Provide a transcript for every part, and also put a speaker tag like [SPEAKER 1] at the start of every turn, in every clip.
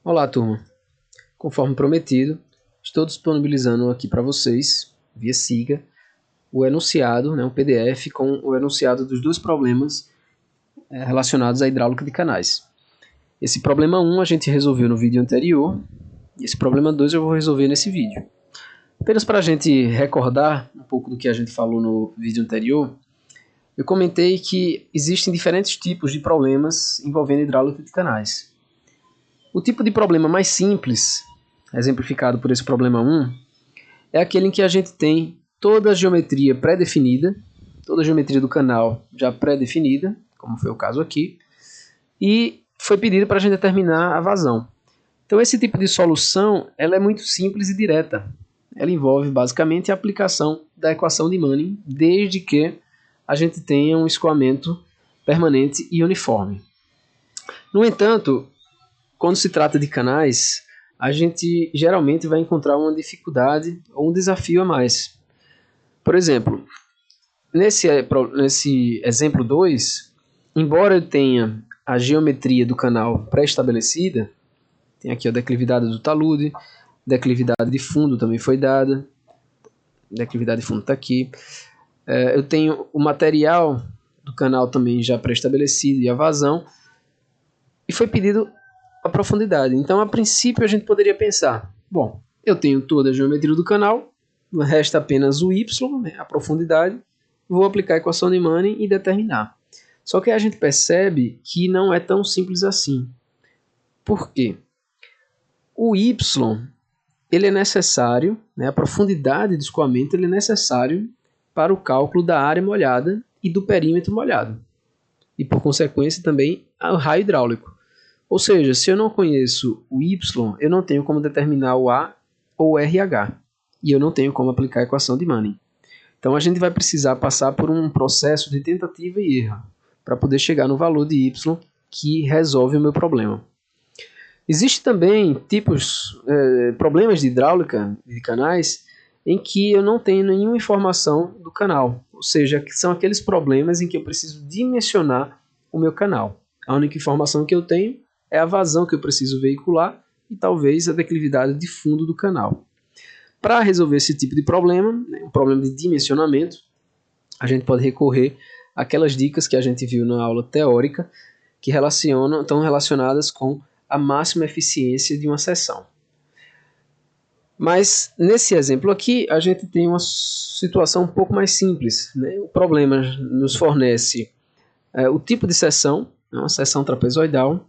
[SPEAKER 1] Olá, turma. Conforme prometido, estou disponibilizando aqui para vocês, via SIGA, o enunciado, um PDF com o enunciado dos dois problemas relacionados à hidráulica de canais. Esse problema 1 a gente resolveu no vídeo anterior, e esse problema 2 eu vou resolver nesse vídeo. Apenas para a gente recordar um pouco do que a gente falou no vídeo anterior, eu comentei que existem diferentes tipos de problemas envolvendo hidráulica de canais. O tipo de problema mais simples, exemplificado por esse problema 1, é aquele em que a gente tem toda a geometria pré-definida, toda a geometria do canal já pré-definida, como foi o caso aqui, e foi pedido para a gente determinar a vazão. Então esse tipo de solução ela é muito simples e direta. Ela envolve basicamente a aplicação da equação de Manning, desde que a gente tenha um escoamento permanente e uniforme. No entanto, quando se trata de canais, a gente geralmente vai encontrar uma dificuldade ou um desafio a mais. Por exemplo, nesse exemplo 2, embora eu tenha a geometria do canal pré-estabelecida, tem aqui a declividade do talude, declividade de fundo também foi dada, declividade de fundo está aqui. Eu tenho o material do canal também já pré-estabelecido e a vazão, e foi pedido a profundidade. Então, a princípio, a gente poderia pensar, bom, eu tenho toda a geometria do canal, resta apenas o y, a profundidade, vou aplicar a equação de Manning e determinar. Só que a gente percebe que não é tão simples assim. Por quê? O y ele é necessário, a profundidade do escoamento ele é necessário para o cálculo da área molhada e do perímetro molhado. E, por consequência, também o raio hidráulico. Ou seja, se eu não conheço o y, eu não tenho como determinar o A ou o RH. E eu não tenho como aplicar a equação de Manning. Então a gente vai precisar passar por um processo de tentativa e erro para poder chegar no valor de y que resolve o meu problema. Existem também problemas de hidráulica de canais em que eu não tenho nenhuma informação do canal. Ou seja, são aqueles problemas em que eu preciso dimensionar o meu canal. A única informação que eu tenho é a vazão que eu preciso veicular e talvez a declividade de fundo do canal. Para resolver esse tipo de problema, um problema de dimensionamento, a gente pode recorrer àquelas dicas que a gente viu na aula teórica que estão relacionadas com a máxima eficiência de uma seção. Mas nesse exemplo aqui, a gente tem uma situação um pouco mais simples. O problema nos fornece o tipo de seção, uma seção trapezoidal,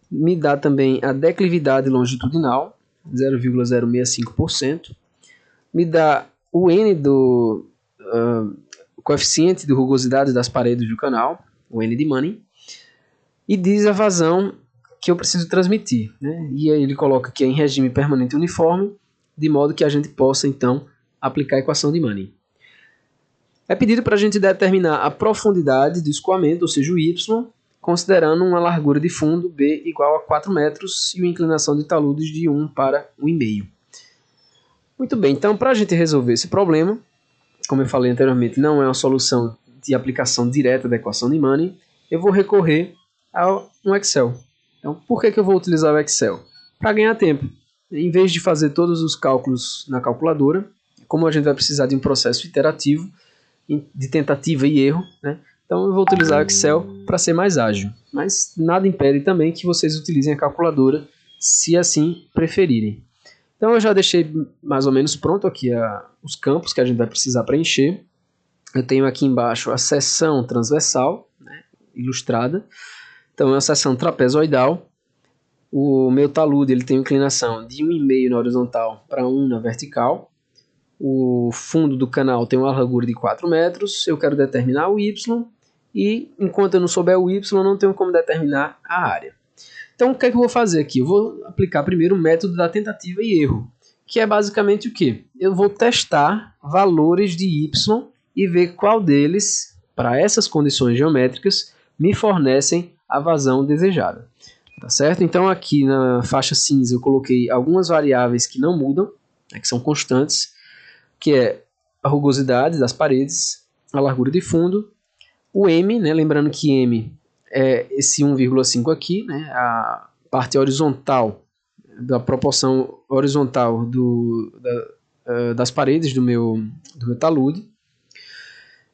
[SPEAKER 1] me dá também a declividade longitudinal, 0,065%, me dá o N do coeficiente de rugosidade das paredes do canal, o N de Manning, e diz a vazão que eu preciso transmitir. E aí ele coloca que é em regime permanente uniforme, de modo que a gente possa, então, aplicar a equação de Manning. É pedido para a gente determinar a profundidade do escoamento, ou seja, o y, considerando uma largura de fundo B igual a 4 metros e uma inclinação de taludes de 1 para 1,5. Muito bem, então para a gente resolver esse problema, como eu falei anteriormente, não é uma solução de aplicação direta da equação de Manning, eu vou recorrer a um Excel. Então, por que eu vou utilizar o Excel? Para ganhar tempo. Em vez de fazer todos os cálculos na calculadora, como a gente vai precisar de um processo iterativo, de tentativa e erro, então eu vou utilizar o Excel para ser mais ágil. Mas nada impede também que vocês utilizem a calculadora, se assim preferirem. Então eu já deixei mais ou menos pronto aqui os campos que a gente vai precisar preencher. Eu tenho aqui embaixo a seção transversal, ilustrada. Então é uma seção trapezoidal. O meu talude ele tem uma inclinação de 1,5 na horizontal para 1 na vertical. O fundo do canal tem uma largura de 4 metros. Eu quero determinar o y. E enquanto eu não souber o y, eu não tenho como determinar a área. Então, o que é que eu vou fazer aqui? Eu vou aplicar primeiro o método da tentativa e erro, que é basicamente o quê? Eu vou testar valores de y e ver qual deles, para essas condições geométricas, me fornecem a vazão desejada. Tá certo? Então, aqui na faixa cinza eu coloquei algumas variáveis que não mudam, que são constantes, que é a rugosidade das paredes, a largura de fundo, o M, lembrando que M é esse 1,5 aqui, a parte horizontal da proporção horizontal das paredes do meu talude.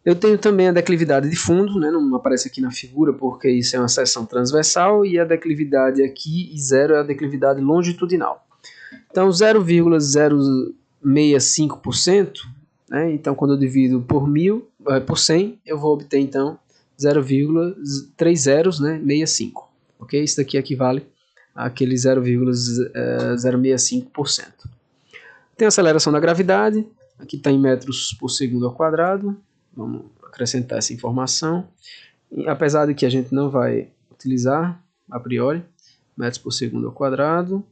[SPEAKER 1] Eu tenho também a declividade de fundo, né? Não aparece aqui na figura porque isso é uma seção transversal, e a declividade aqui, e 0 é a declividade longitudinal. Então 0,065%, né? Então quando eu divido por 100, eu vou obter então 0,30, né? 65. Ok? Isso daqui equivale àquele 0,065%. Tem a aceleração da gravidade, aqui está em metros por segundo ao quadrado. Vamos acrescentar essa informação. E, apesar de que a gente não vai utilizar a priori, metros por segundo ao quadrado.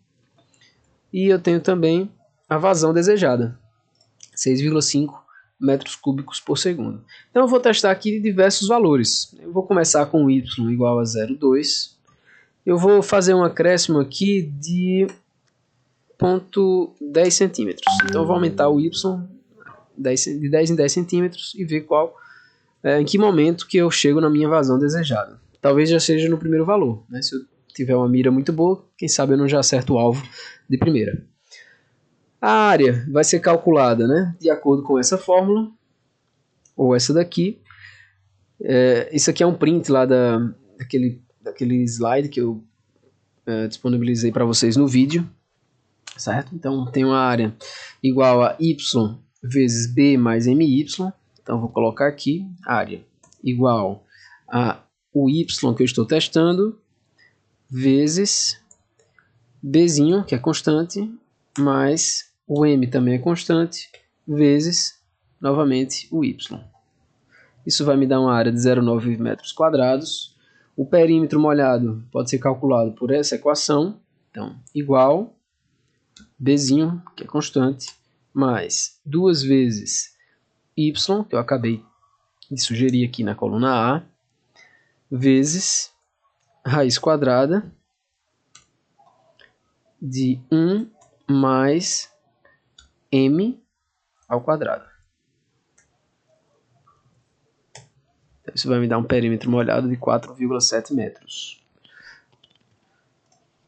[SPEAKER 1] E eu tenho também a vazão desejada, 6,5 metros cúbicos por segundo. Então eu vou testar aqui diversos valores. Eu vou começar com y igual a 0,2. Eu vou fazer um acréscimo aqui de 0,10 centímetros. Então eu vou aumentar o y de 10 em 10 centímetros e ver em que momento que eu chego na minha vazão desejada. Talvez já seja no primeiro valor, né? Se eu tiver uma mira muito boa, quem sabe eu não já acerto o alvo de primeira. A área vai ser calculada, né, de acordo com essa fórmula, ou essa daqui. Isso aqui é um print lá daquele slide que eu disponibilizei para vocês no vídeo, certo? Então tem uma área igual a y vezes b mais my. Então vou colocar aqui área igual a o y que eu estou testando vezes bzinho, que é constante, mais o m também é constante, vezes novamente o y. Isso vai me dar uma área de 0,9 metros quadrados. O perímetro molhado pode ser calculado por essa equação. Então, igual bzinho, que é constante, mais 2 vezes y, que eu acabei de sugerir aqui na coluna A, vezes raiz quadrada de 1 mais m ao quadrado. Então, isso vai me dar um perímetro molhado de 4,7 metros.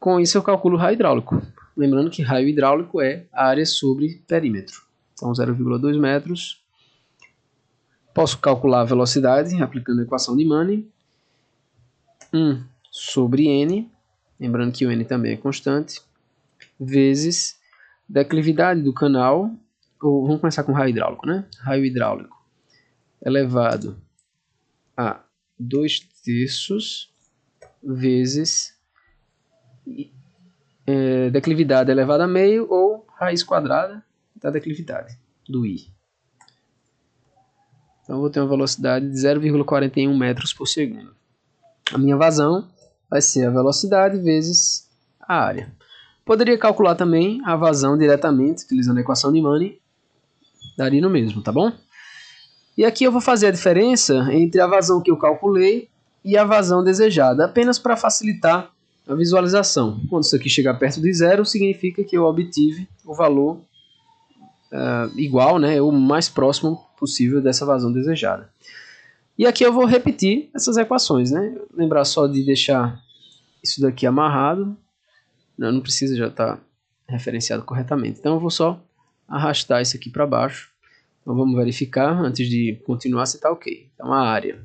[SPEAKER 1] Com isso eu calculo o raio hidráulico. Lembrando que raio hidráulico é área sobre perímetro. Então 0,2 metros. Posso calcular a velocidade aplicando a equação de Manning. 1 sobre n, lembrando que o n também é constante, vezes declividade do canal, ou vamos começar com raio hidráulico, né? Raio hidráulico elevado a 2/3 vezes declividade elevada a meio, ou raiz quadrada da declividade do i. Então eu vou ter uma velocidade de 0,41 metros por segundo. A minha vazão vai ser a velocidade vezes a área. Poderia calcular também a vazão diretamente, utilizando a equação de Manning, daria no mesmo, tá bom? E aqui eu vou fazer a diferença entre a vazão que eu calculei e a vazão desejada, apenas para facilitar a visualização. Quando isso aqui chegar perto de zero, significa que eu obtive o valor igual, né, o mais próximo possível dessa vazão desejada. E aqui eu vou repetir essas equações, né? Lembrar só de deixar isso daqui amarrado. Não precisa, já estar referenciado corretamente. Então eu vou só arrastar isso aqui para baixo. Então vamos verificar antes de continuar se está ok. Então a área.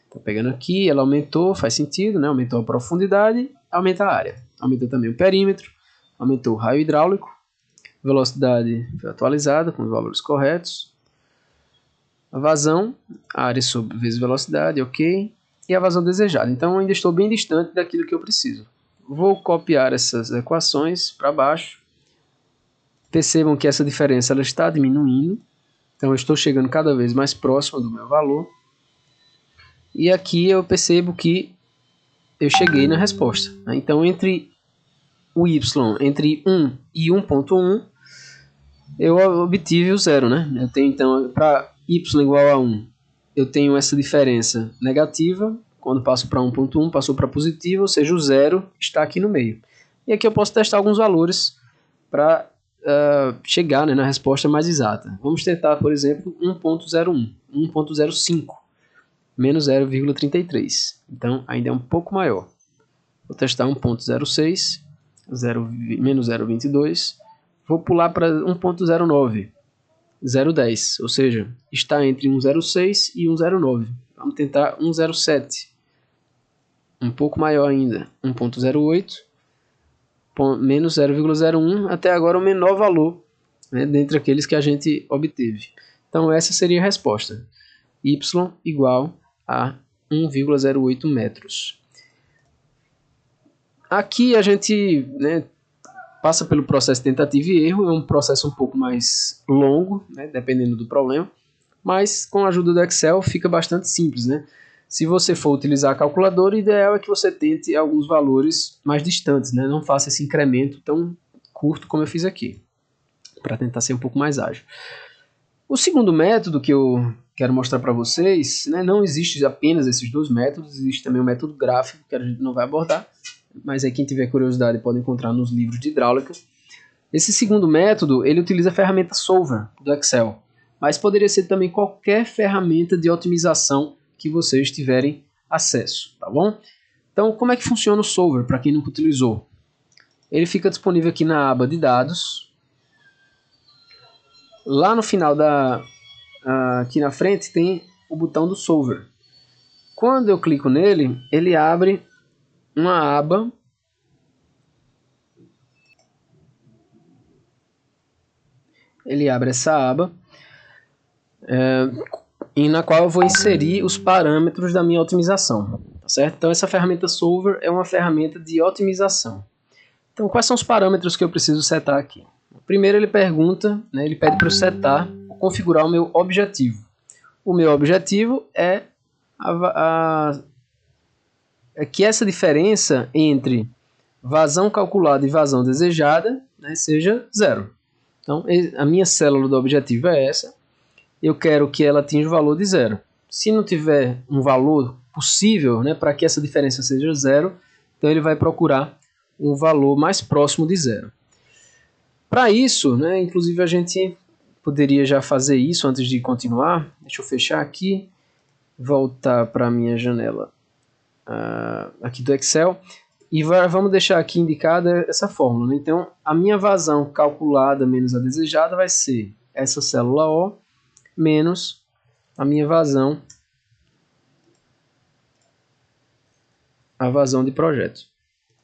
[SPEAKER 1] Estou pegando aqui, ela aumentou, faz sentido, né? Aumentou a profundidade, aumenta a área. Aumenta também o perímetro, aumentou o raio hidráulico. Velocidade foi atualizada com os valores corretos. A vazão, a área sobre vezes velocidade, ok. E a vazão desejada. Então ainda estou bem distante daquilo que eu preciso. Vou copiar essas equações para baixo. Percebam que essa diferença ela está diminuindo. Então eu estou chegando cada vez mais próximo do meu valor. E aqui eu percebo que eu cheguei na resposta. Então entre o y, entre 1 e 1.1, eu obtive o zero, né? Eu tenho então, para y igual a 1, eu tenho essa diferença negativa. Quando passo para 1.1, passou para positivo, ou seja, o zero está aqui no meio. E aqui eu posso testar alguns valores para chegar, né, na resposta mais exata. Vamos tentar, por exemplo, 1.01, 1.05, menos 0,33. Então, ainda é um pouco maior. Vou testar 1.06, menos 0,22. Vou pular para 1.09, 0,10, ou seja, está entre 1,06 e 1,09. Vamos tentar 1,07, um pouco maior ainda, 1.08, menos 0,01, até agora o menor valor, né, dentre aqueles que a gente obteve. Então essa seria a resposta, y igual a 1,08 metros. Aqui a gente, né, passa pelo processo de tentativa e erro, é um processo um pouco mais longo, né, dependendo do problema, mas com a ajuda do Excel fica bastante simples, né? Se você for utilizar a calculadora, o ideal é que você tente alguns valores mais distantes, né? Não faça esse incremento tão curto como eu fiz aqui, para tentar ser um pouco mais ágil. O segundo método que eu quero mostrar para vocês, né, não existe apenas esses dois métodos, existe também o método gráfico, que a gente não vai abordar, mas aí quem tiver curiosidade pode encontrar nos livros de hidráulica. Esse segundo método, ele utiliza a ferramenta Solver do Excel, mas poderia ser também qualquer ferramenta de otimização que vocês tiverem acesso, tá bom? Então, como é que funciona o Solver, para quem nunca utilizou? Ele fica disponível aqui na aba de dados. Lá no final aqui na frente tem o botão do Solver. Quando eu clico nele, ele abre uma aba essa aba e na qual eu vou inserir os parâmetros da minha otimização, tá certo? Então essa ferramenta Solver é uma ferramenta de otimização. Então quais são os parâmetros que eu preciso setar aqui? Primeiro ele pergunta, né, ele pede para eu setar, configurar o meu objetivo. O meu objetivo é que essa diferença entre vazão calculada e vazão desejada, né, seja zero. Então, a minha célula do objetivo é essa. Eu quero que ela atinja o valor de zero. Se não tiver um valor possível, né, para que essa diferença seja zero, então ele vai procurar um valor mais próximo de zero. Para isso, né, inclusive a gente poderia já fazer isso antes de continuar. Deixa eu fechar aqui, voltar para a minha janela aqui do Excel. E vamos deixar aqui indicada essa fórmula, né? Então, a minha vazão calculada menos a desejada vai ser essa célula O menos a minha vazão, a vazão de projeto,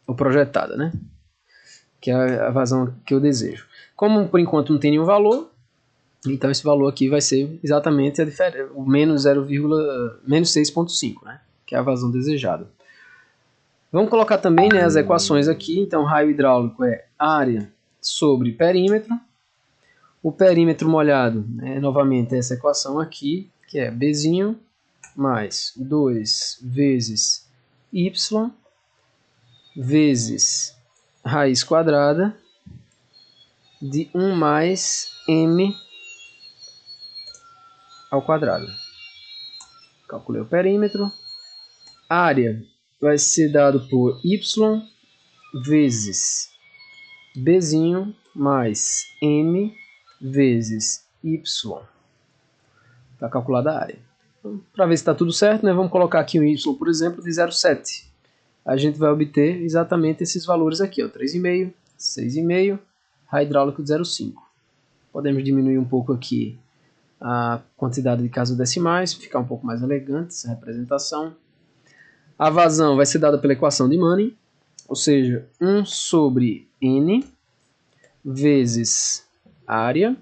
[SPEAKER 1] ou projetada, né? Que é a vazão que eu desejo. Como por enquanto não tem nenhum valor, então esse valor aqui vai ser exatamente a diferença, o menos 6,5, né? Que é a vazão desejada. Vamos colocar também, né, as equações aqui. Então, raio hidráulico é área sobre perímetro. O perímetro molhado, né, novamente, é essa equação aqui, que é Bzinho mais 2 vezes y vezes raiz quadrada de 1 mais m ao quadrado. Calculei o perímetro. Área vai ser dado por y vezes Bzinho mais m vezes y. Está calculada a área. Então, para ver se está tudo certo, né, vamos colocar aqui um y, por exemplo, de 0,7. A gente vai obter exatamente esses valores aqui, 3,5, 6,5, raio hidráulico de 0,5. Podemos diminuir um pouco aqui a quantidade de casas decimais, ficar um pouco mais elegante essa representação. A vazão vai ser dada pela equação de Manning, ou seja, 1 sobre n vezes área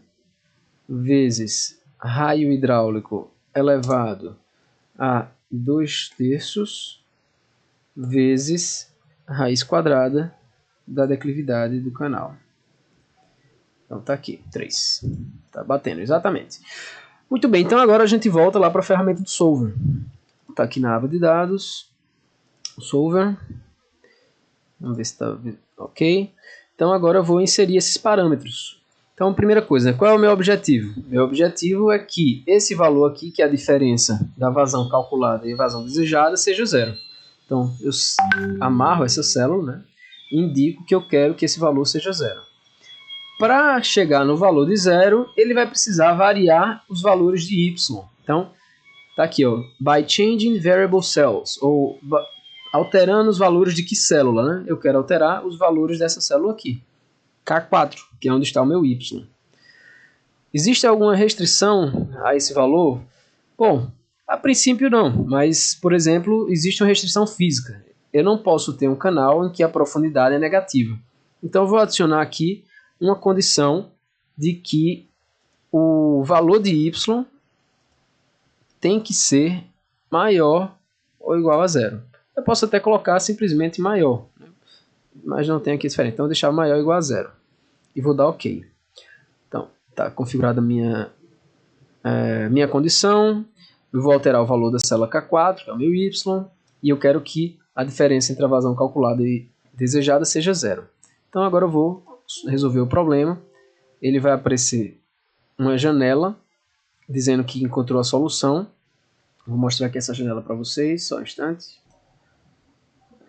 [SPEAKER 1] vezes raio hidráulico elevado a 2/3 vezes raiz quadrada da declividade do canal. Então tá aqui, 3. Tá batendo, exatamente. Muito bem, então agora a gente volta lá para a ferramenta do Solver. Tá aqui na aba de dados, o Solver. Vamos ver se está ok. Então agora eu vou inserir esses parâmetros. Então, primeira coisa, qual é o meu objetivo? Meu objetivo é que esse valor aqui, que é a diferença da vazão calculada e a vazão desejada, seja zero. Então, eu amarro essa célula, né, e indico que eu quero que esse valor seja zero. Para chegar no valor de zero, ele vai precisar variar os valores de y. Então, tá aqui, ó, by changing variable cells, ou alterando os valores de que célula, né? Eu quero alterar os valores dessa célula aqui, K4, que é onde está o meu Y. Existe alguma restrição a esse valor? Bom, a princípio não, mas, por exemplo, existe uma restrição física. Eu não posso ter um canal em que a profundidade é negativa. Então, eu vou adicionar aqui uma condição de que o valor de Y tem que ser maior ou igual a zero. Eu posso até colocar simplesmente maior, né? Mas não tem aqui diferente. Então, eu vou deixar maior ou igual a zero. E vou dar OK. Então, está configurada a minha condição. Eu vou alterar o valor da célula K4, que é o meu Y, e eu quero que a diferença entre a vazão calculada e desejada seja zero. Então agora eu vou resolver o problema. Ele vai aparecer uma janela dizendo que encontrou a solução. Vou mostrar aqui essa janela para vocês, só um instante.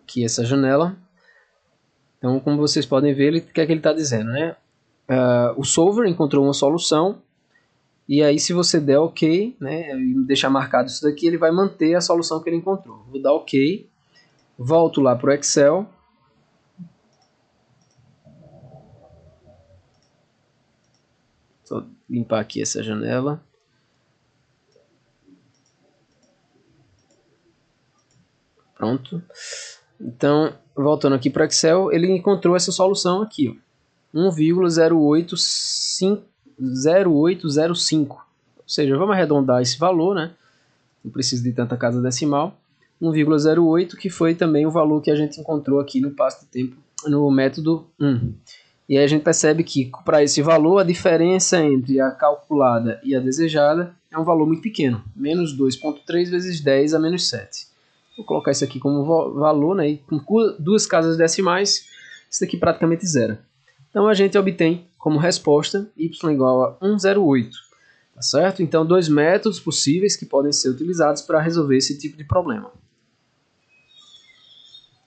[SPEAKER 1] Aqui essa janela. Então, como vocês podem ver, o que é que ele está dizendo, né? O solver encontrou uma solução. E aí, se você der OK, né, e deixar marcado isso daqui, ele vai manter a solução que ele encontrou. Vou dar OK, volto lá para o Excel. Só limpar aqui essa janela. Pronto. Então, voltando aqui para o Excel, ele encontrou essa solução aqui, ó, 1,0805. Ou seja, vamos arredondar esse valor, né? Não precisa de tanta casa decimal. 1,08, que foi também o valor que a gente encontrou aqui no passo de tempo, no método 1. E aí a gente percebe que para esse valor, a diferença entre a calculada e a desejada é um valor muito pequeno. Menos 2,3 vezes 10 a menos 7. Vou colocar isso aqui como valor, né? E com duas casas decimais, isso aqui praticamente zero. Então a gente obtém como resposta y igual a 1,08. Tá certo? Então, dois métodos possíveis que podem ser utilizados para resolver esse tipo de problema.